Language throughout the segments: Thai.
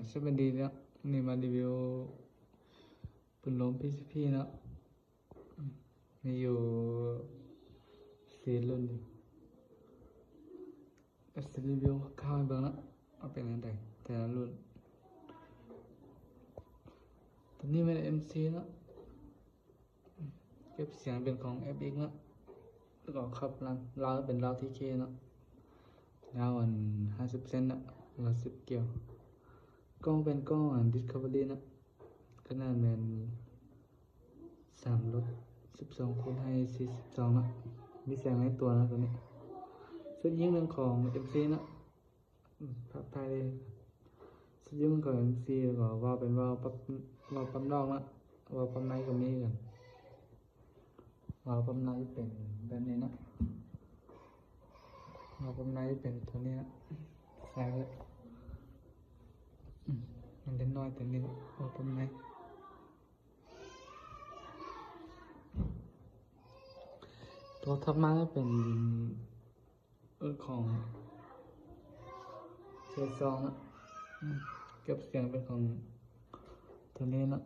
สวัสดีนะนี่มารีวิวปืนลม PCP เนาะมีอยู่4รุ่นก็จะรีวิวเข้าให้เบิ่งนะเอาเป็นยังไงแต่ละรุ่นตัวนี้เป็น MC เนาะเก็บเสียงเป็นของ FX เนาะแล้วก็ขับราวเป็นราว TK เนาะยาว50 เซนนะแล้ว10 เกี่ยวกล้องเป็นกล้องDiscovery นะขนาดเป็น3 ลด 12x42นะมีแสงในตัวนะตัวนี้สุดยิ่งเป็นของ MC นะภาพไทยเลยสุดยิ่งเป็นของ MC แล้วก็ว่าเป็นว่าปั๊มนอกนะว่าปั๊มในก็มีกันว่าปั๊มในเป็นแบบนี้นะว่าปั๊มในเป็นตัวนี้นะใส่เลยมันเล็กน้อยแต่นี่ว่าปั๊มในตัวทับมาเป็นของเซซองนะเก็บเสียงเป็นของตัวนี้นะ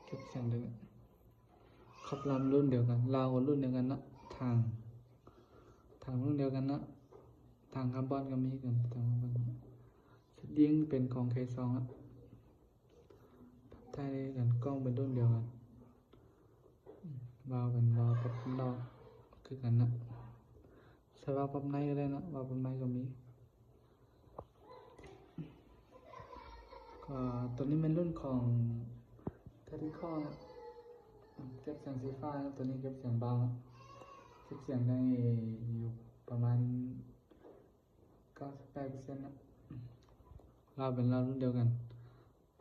เก็บเสียงด้วยขับลำรุ่นเดียวกันราวรุ่นเดียวกันนะทางรุ่นเดียวกันนะทางคาร์บอนก็มีกันทางคาร์บอนสดิ้งเป็นของเคซองอ่ะไทยกันกล้องเป็นรุ่นเดียวกันวาวเป็นวาวปั๊บนอกคือกันนะใช้วาวปั๊บในก็ได้นะวาวปั๊บในก็มีก็ตัวนี้เป็นรุ่นของเทอริคอนะเก็บเสียงสีฟ้าตัวนี้เก็บเสียงเบาเก็บเสียงได้อยู่ประมาณ 98% นะเราเป็นเรารุ่นเดียวกัน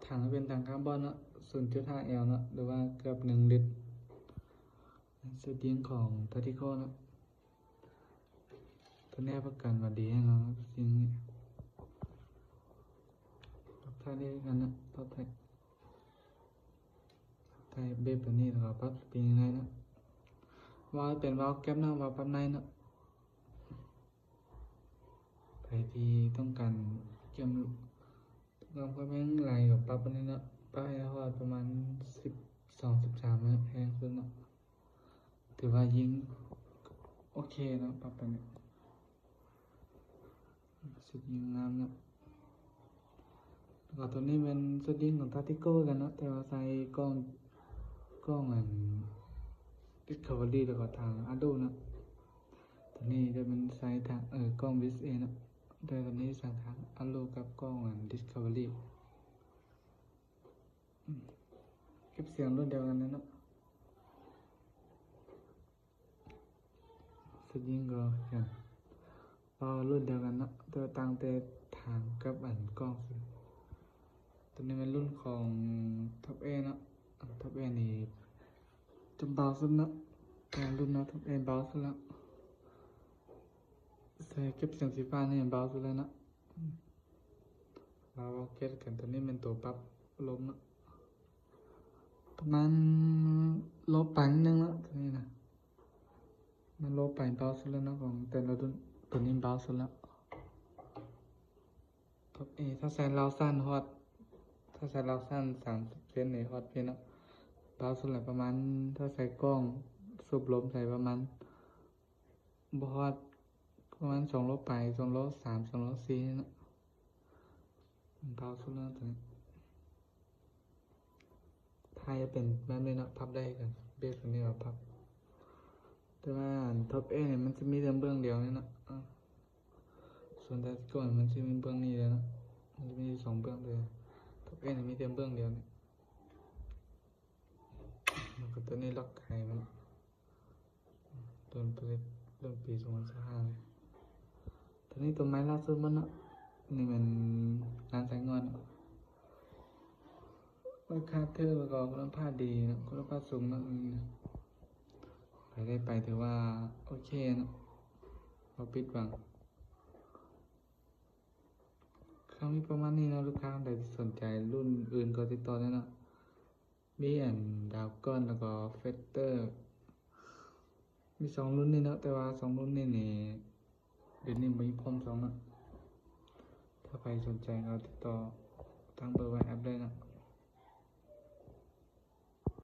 ถังเป็นถังคาร์บอนนะ 0.5L นะหรือว่าเกือบ1 ลิตรสุดยิ่งของเทอริคอนะตัวนี้ประกันว่าดีให้เราสิ่งนี้ปับไทยได้กันนะปับไทยเบบแบบนี้แล้วก็ปับเป็นยังไงนะวาล์วเป็นวาล์วแก๊ปนะวาล์วปั๊มในนะใครที่ต้องการเกี่ยมต้องการแม่งไหลกับปั๊บอันนี้นะป้ายฮอดประมาณ12-13นะแพงขึ้นนะถือว่ายิงโอเคนะปั๊บไปเนี่ยสุดยิงงามนะแล้วก็ตัวนี้เป็นสุดยิงของทาติโก้กันนะแต่ว่าใส่กล้องDiscovery แล้วก็ทาง Ado นะตัวนี้จะเป็นไซส์ทางกล้อง VSA นะโดยตัวนี้สั่งทาง Ado กับกล้องDiscovery เก็บเสียงรุ่นเดียวกันนะเนาะสุดยิงก็กันรุ่นเดียวกันนะตัวต่างแต่ทางกับกล้องสิตัวนี้เป็นรุ่นของ Top A นะTop A นี่จะเบาสุดนะแต่รุ่นนะ Top A เบาสุดแล้วใส่เก็บเสียงสีฟ้านี่เบาสุดแล้วนะเราเก็บกันตัวนี้เป็นตัวปรับลมนะประมาณลบไปนิดนึงแล้วตัวนี้นะมันลบไปเบาสุดแล้วนะของแต่ละรุ่นตัวนี้เบาสุดแล้วTop A ถ้าใส่เราสั้นฮอตถ้าใส่เราสั้น30 เซนในฮอตเพียงนะเบาสุดแหละประมาณถ้าใส่กล้องสูบลมใส่ประมาณบอดประมาณ2 โลไป2 โล 3 2 โล 4นะเบาสุดแล้วตัวนี้ไทยจะเป็นแบบนี้นะพับได้กันเบสตัวนี้เราพับแต่ว่าTop Aเนี่ยมันจะมีแต่เบื้องเดียวนี่นะส่วนแต่ก่อนมันจะมีเบื้องนี้เลยนะมันจะมี2 เบื้องเลยTop Aเนี่ยมีแต่เบื้องเดียวนี่แล้วก็ตัวนี้ล็อกไข่มันต้นผลิตเริ่มปี2025เลยตัวนี้ตัวไม้ล่าสุดมันนะนี่มันงานสายงอนราคาเธอแล้วก็คุณภาพดีนะคุณภาพสูงนะไปได้ไปถือว่าโอเคนะเราปิดหวังครั้งนี้ประมาณนี้นะลูกค้าใดที่สนใจรุ่นอื่นก็ติดต่อได้นะมีดาวก้อนแล้วก็เฟสเตอร์มี2 รุ่นนี่นะแต่ว่า2 รุ่นนี่เดี๋ยวนี้มีพร้อม2นะถ้าใคร รสนใจเราติดต่อ